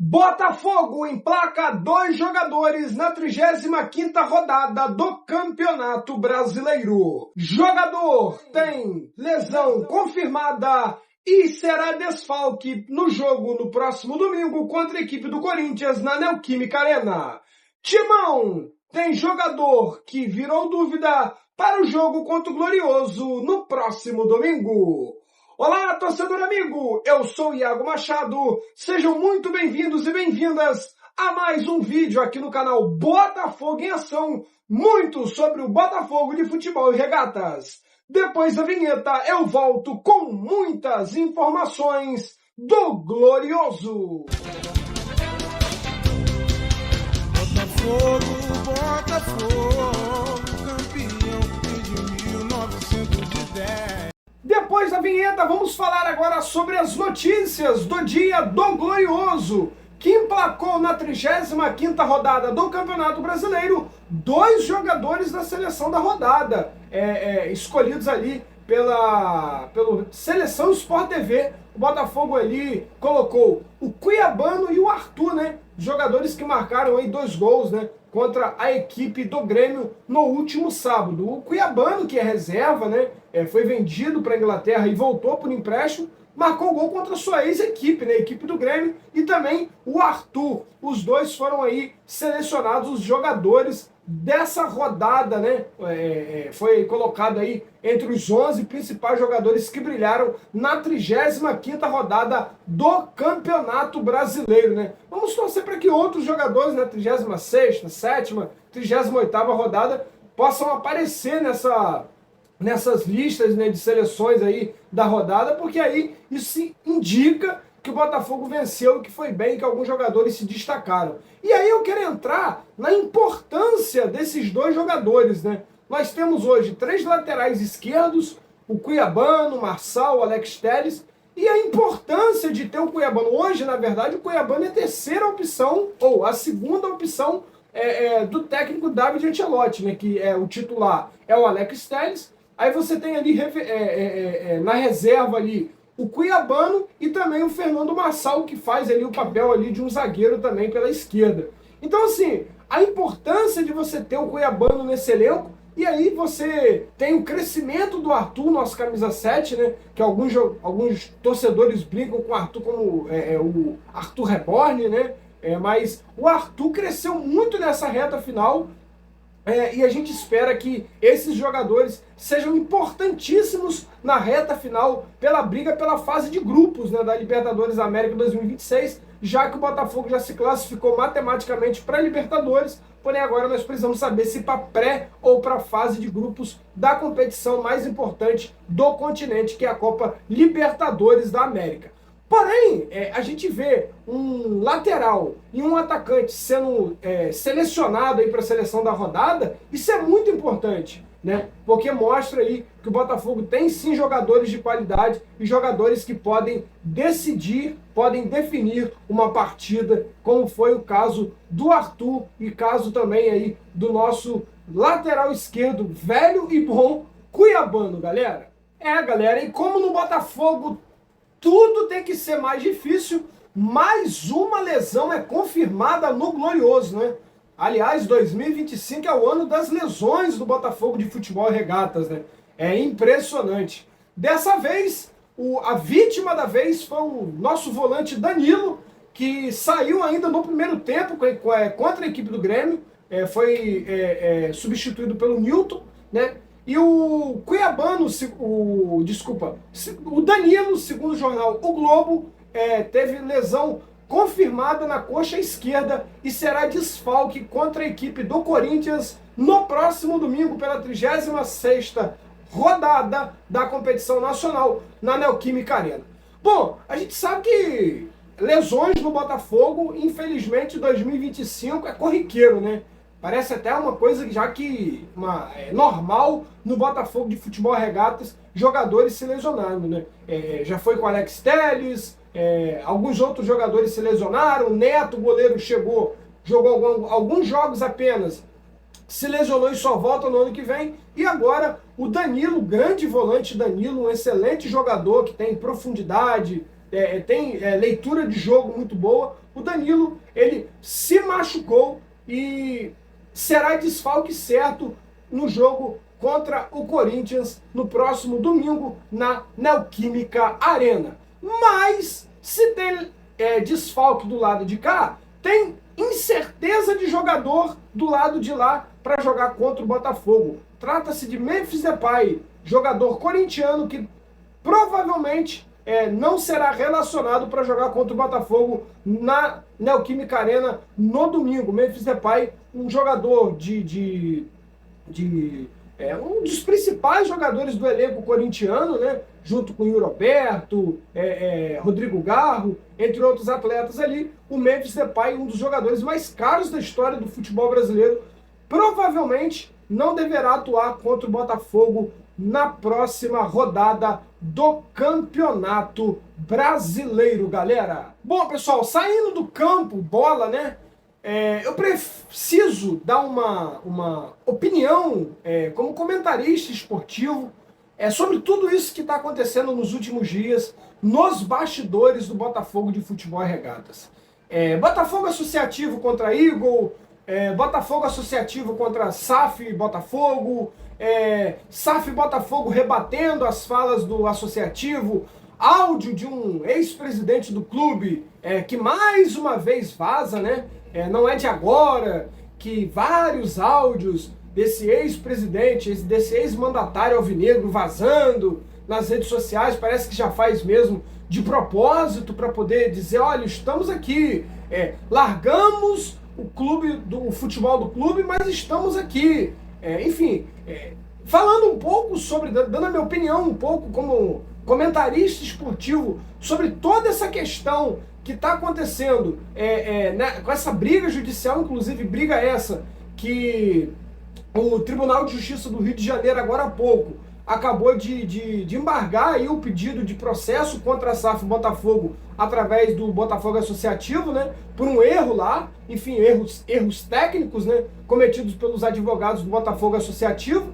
Botafogo emplaca 2 jogadores na 35ª rodada do Campeonato Brasileiro. Jogador tem lesão confirmada e será desfalque no jogo no próximo domingo contra a equipe do Corinthians na Neoquímica Arena. Timão tem jogador que virou dúvida para o jogo contra o Glorioso no próximo domingo. Olá, torcedor amigo! Eu sou Iago Machado. Sejam muito bem-vindos e bem-vindas a mais um vídeo aqui no canal Botafogo em Ação, muito sobre o Botafogo de Futebol e Regatas. Depois da vinheta, eu volto com muitas informações do Glorioso. Botafogo, campeão desde 1910. Depois da vinheta, vamos falar agora sobre as notícias do dia do Glorioso, que emplacou na 35ª rodada do Campeonato Brasileiro 2 jogadores da seleção da rodada, escolhidos ali pela Seleção Sport TV. O Botafogo ali colocou o Cuiabano e o Arthur, né? Jogadores que marcaram aí 2 gols, né? Contra a equipe do Grêmio no último sábado. O Cuiabano, que é reserva, né? Foi vendido para a Inglaterra e voltou por empréstimo, marcou gol contra a sua ex-equipe, né? A equipe do Grêmio, e também o Arthur. Os dois foram aí selecionados os jogadores dessa rodada, né? Foi colocado aí entre os 11 principais jogadores que brilharam na 35ª rodada do Campeonato Brasileiro, né? Vamos torcer para que outros jogadores na 36ª, 7ª, 38ª rodada possam aparecer nessas listas, né, de seleções aí da rodada, porque aí isso indica que o Botafogo venceu e que foi bem, que alguns jogadores se destacaram. E aí eu quero entrar na importância desses 2 jogadores, né? Nós temos hoje 3 laterais esquerdos, o Cuiabano, o Marçal, o Alex Telles, e a importância de ter o Cuiabano. Hoje, na verdade, o Cuiabano é a terceira opção, ou a segunda opção do técnico David Ancelotti, né? Que é o titular, é o Alex Telles. Aí você tem ali na reserva ali o Cuiabano e também o Fernando Marçal, que faz ali o papel ali de um zagueiro também pela esquerda. Então, assim, a importância de você ter o Cuiabano nesse elenco, e aí você tem o crescimento do Arthur, nosso camisa 7, né? Que alguns torcedores brincam com o Arthur como o Arthur Reborn, né? Mas o Arthur cresceu muito nessa reta final. E a gente espera que esses jogadores sejam importantíssimos na reta final pela briga pela fase de grupos, né, da Libertadores da América 2026, já que o Botafogo já se classificou matematicamente para a Libertadores, porém agora nós precisamos saber se para pré ou para a fase de grupos da competição mais importante do continente, que é a Copa Libertadores da América. Porém, a gente vê um lateral e um atacante sendo selecionado para a seleção da rodada. Isso é muito importante, né? Porque mostra aí que o Botafogo tem sim jogadores de qualidade e jogadores que podem decidir, podem definir uma partida, como foi o caso do Arthur e caso também aí do nosso lateral esquerdo, velho e bom, Cuiabano, galera. Galera, e como no Botafogo tudo tem que ser mais difícil, mais uma lesão é confirmada no Glorioso, né? Aliás, 2025 é o ano das lesões do Botafogo de Futebol e Regatas, né? É impressionante. Dessa vez, a vítima da vez foi o nosso volante Danilo, que saiu ainda no primeiro tempo contra a equipe do Grêmio, foi substituído pelo Newton, né? E o Cuiabano, o Danilo, segundo o jornal O Globo, teve lesão confirmada na coxa esquerda e será desfalque contra a equipe do Corinthians no próximo domingo pela 36ª rodada da competição nacional na Neoquímica Arena. Bom, a gente sabe que lesões no Botafogo, infelizmente, 2025 é corriqueiro, né? Parece até uma coisa normal no Botafogo de Futebol e Regatas, jogadores se lesionando, né? Já foi com o Alex Telles, alguns outros jogadores se lesionaram, o Neto, o goleiro, jogou alguns jogos apenas, se lesionou e só volta no ano que vem. E agora o Danilo, grande volante Danilo, um excelente jogador que tem profundidade, tem leitura de jogo muito boa. O Danilo, ele se machucou e será desfalque certo no jogo contra o Corinthians no próximo domingo na Neoquímica Arena. Mas, se tem desfalque do lado de cá, tem incerteza de jogador do lado de lá para jogar contra o Botafogo. Trata-se de Memphis Depay, jogador corintiano que provavelmente não será relacionado para jogar contra o Botafogo na Neoquímica Arena no domingo. Memphis Depay, um jogador um dos principais jogadores do elenco corintiano, né? Junto com o Roberto, Rodrigo Garro, entre outros atletas ali. O Memphis Depay, um dos jogadores mais caros da história do futebol brasileiro, provavelmente não deverá atuar contra o Botafogo na próxima rodada do Campeonato Brasileiro, galera. Bom, pessoal, saindo do campo, bola, né? Eu preciso dar uma opinião como comentarista esportivo sobre tudo isso que está acontecendo nos últimos dias nos bastidores do Botafogo de Futebol e Regatas. Botafogo Associativo contra Eagle, Botafogo Associativo contra SAF Botafogo, SAF Botafogo rebatendo as falas do Associativo, áudio de um ex-presidente do clube que mais uma vez vaza, né? Não é de agora que vários áudios desse ex-presidente, desse ex-mandatário alvinegro vazando nas redes sociais, parece que já faz mesmo de propósito para poder dizer, olha, estamos aqui, largamos o futebol do clube, mas estamos aqui. Enfim, falando um pouco sobre, dando a minha opinião um pouco como comentarista esportivo sobre toda essa questão que está acontecendo com essa briga judicial, inclusive briga essa que o Tribunal de Justiça do Rio de Janeiro, agora há pouco, acabou de embargar aí o pedido de processo contra a SAF Botafogo através do Botafogo Associativo, né, por um erro lá, enfim, erros técnicos, né, cometidos pelos advogados do Botafogo Associativo.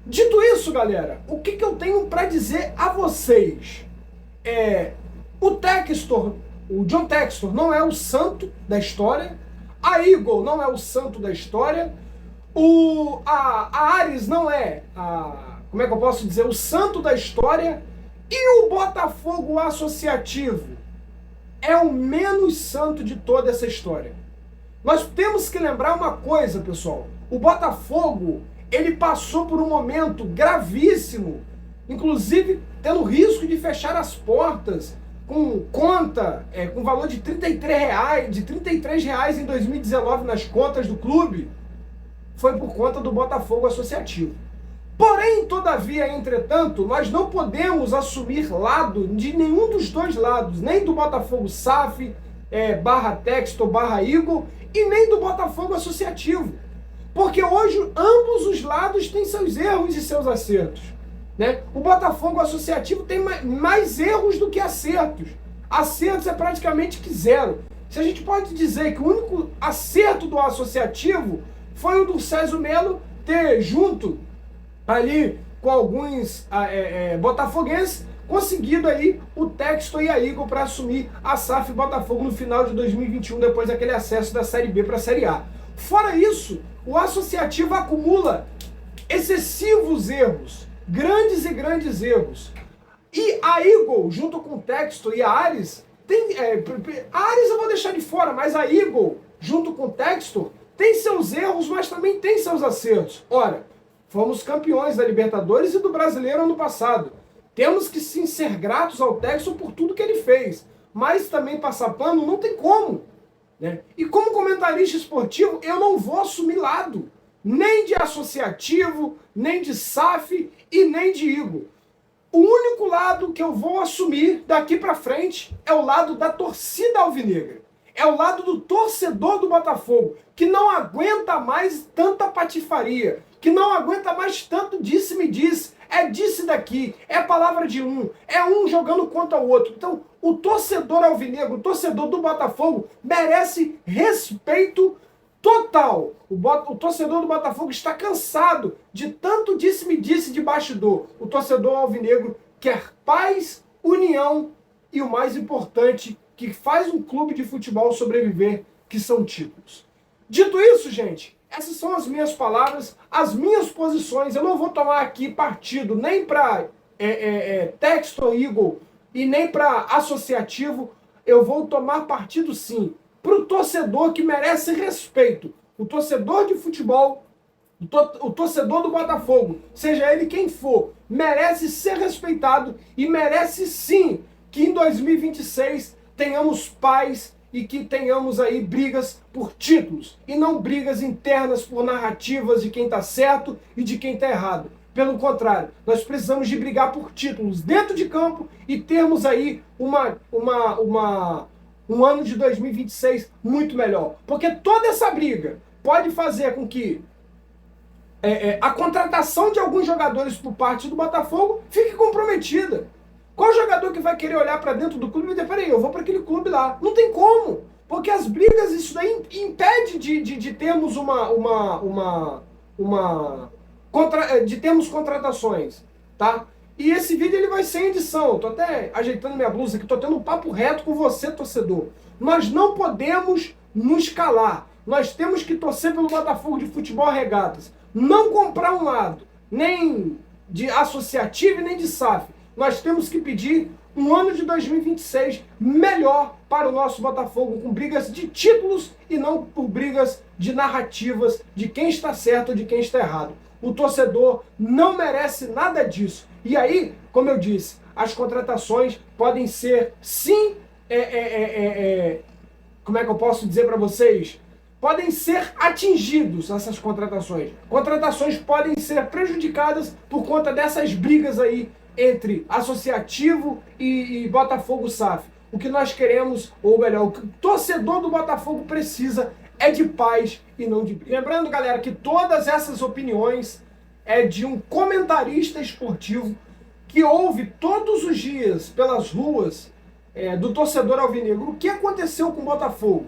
Dito isso, galera, o que eu tenho para dizer a vocês? O John Textor não é o santo da história, a Eagle não é o santo da história, a Ares não é, como é que eu posso dizer, o santo da história, e o Botafogo Associativo é o menos santo de toda essa história. Nós temos que lembrar uma coisa, pessoal, o Botafogo, ele passou por um momento gravíssimo, inclusive tendo risco de fechar as portas, com conta, com valor de R$ 33 em 2019 nas contas do clube, foi por conta do Botafogo Associativo. Porém, todavia, entretanto, nós não podemos assumir lado de nenhum dos dois lados, nem do Botafogo SAF, barra Textor, barra Eagle, e nem do Botafogo Associativo. Porque hoje ambos os lados têm seus erros e seus acertos. Né? O Botafogo Associativo tem mais erros do que acertos. Acertos é praticamente que zero. Se a gente pode dizer que o único acerto do Associativo foi o do César Melo ter, junto ali com alguns botafoguenses, conseguido aí o Textor e a Eagle para assumir a SAF Botafogo no final de 2021, depois daquele acesso da Série B para a Série A. Fora isso, o Associativo acumula excessivos erros, grandes e grandes erros. E a Eagle, junto com o Textor e a Ares, a Ares eu vou deixar de fora, mas a Eagle, junto com o Textor, tem seus erros, mas também tem seus acertos. Ora, fomos campeões da Libertadores e do Brasileiro ano passado. Temos que sim ser gratos ao Textor por tudo que ele fez, mas também passar pano não tem como. Né? E como comentarista esportivo, eu não vou assumir lado, nem de Associativo, nem de SAF e nem de Eagle. O único lado que eu vou assumir daqui para frente é o lado da torcida alvinegra. É o lado do torcedor do Botafogo, que não aguenta mais tanta patifaria, que não aguenta mais tanto disse-me-disse, disse daqui, palavra de um, um jogando contra o outro. Então, o torcedor alvinegro, o torcedor do Botafogo, merece respeito total. O torcedor do Botafogo está cansado de tanto disse-me-disse de bastidor. O torcedor alvinegro quer paz, união e o mais importante que faz um clube de futebol sobreviver, que são títulos. Dito isso, gente, essas são as minhas palavras, as minhas posições. Eu não vou tomar aqui partido nem para Textor Eagle e nem para associativo. Eu vou tomar partido, sim, para o torcedor que merece respeito. O torcedor de futebol, o torcedor do Botafogo, seja ele quem for, merece ser respeitado e merece, sim, que em 2026 tenhamos paz e que tenhamos aí brigas por títulos e não brigas internas por narrativas de quem está certo e de quem está errado. Pelo contrário, nós precisamos de brigar por títulos dentro de campo e termos aí um ano de 2026 muito melhor. Porque toda essa briga pode fazer com que a contratação de alguns jogadores por parte do Botafogo fique comprometida. Qual jogador que vai querer olhar para dentro do clube e dizer, peraí, eu vou para aquele clube lá? Não tem como, porque as brigas, isso daí impede de termos de termos contratações, tá? E esse vídeo ele vai sem edição. Tô até ajeitando minha blusa aqui, tô tendo um papo reto com você, torcedor. Nós não podemos nos calar. Nós temos que torcer pelo Botafogo de Futebol Regatas. Não comprar um lado, nem de associativo e nem de SAF. Nós temos que pedir um ano de 2026 melhor para o nosso Botafogo, com brigas de títulos e não por brigas de narrativas de quem está certo ou de quem está errado. O torcedor não merece nada disso. E aí, como eu disse, as contratações podem ser, sim, como é que eu posso dizer para vocês? Podem ser atingidos essas contratações. Contratações podem ser prejudicadas por conta dessas brigas aí entre associativo e Botafogo SAF. O que nós queremos, ou melhor, o que o torcedor do Botafogo precisa é de paz e não de briga. Lembrando, galera, que todas essas opiniões é de um comentarista esportivo que ouve todos os dias pelas ruas do torcedor alvinegro o que aconteceu com o Botafogo.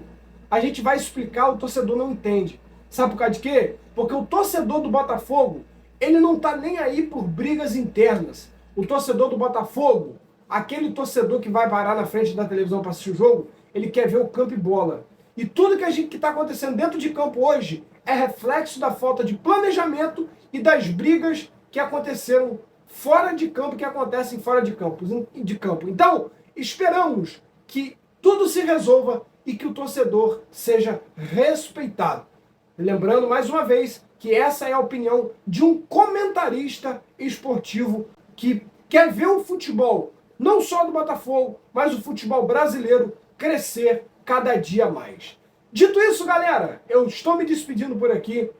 A gente vai explicar, o torcedor não entende. Sabe por causa de quê? Porque o torcedor do Botafogo, ele não tá nem aí por brigas internas. O torcedor do Botafogo, aquele torcedor que vai parar na frente da televisão para assistir o jogo, ele quer ver o campo e bola. E tudo que está acontecendo dentro de campo hoje é reflexo da falta de planejamento e das brigas que aconteceram fora de campo, que acontecem fora de campo. Então, esperamos que tudo se resolva e que o torcedor seja respeitado. Lembrando, mais uma vez, que essa é a opinião de um comentarista esportivo que quer ver o futebol, não só do Botafogo, mas o futebol brasileiro crescer cada dia mais. Dito isso, galera, eu estou me despedindo por aqui.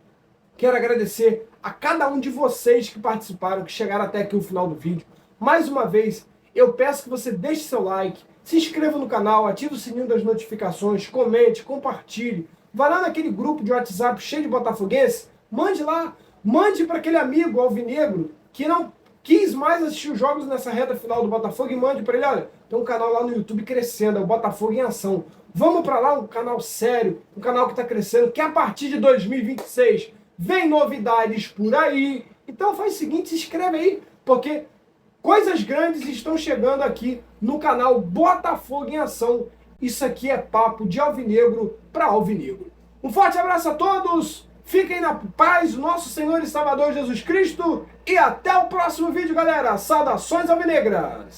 Quero agradecer a cada um de vocês que participaram, que chegaram até aqui o final do vídeo. Mais uma vez, eu peço que você deixe seu like, se inscreva no canal, ative o sininho das notificações, comente, compartilhe. Vá lá naquele grupo de WhatsApp cheio de botafoguense, mande lá, mande para aquele amigo alvinegro que não quis mais assistir os jogos nessa reta final do Botafogo e mande para ele, olha, tem um canal lá no YouTube crescendo, é o Botafogo em Ação. Vamos para lá, um canal sério, um canal que está crescendo, que a partir de 2026 vem novidades por aí. Então faz o seguinte, se inscreve aí, porque coisas grandes estão chegando aqui no canal Botafogo em Ação. Isso aqui é papo de alvinegro para alvinegro. Um forte abraço a todos, fiquem na paz, nosso Senhor e Salvador Jesus Cristo, e até o próximo vídeo, galera. Saudações alvinegras!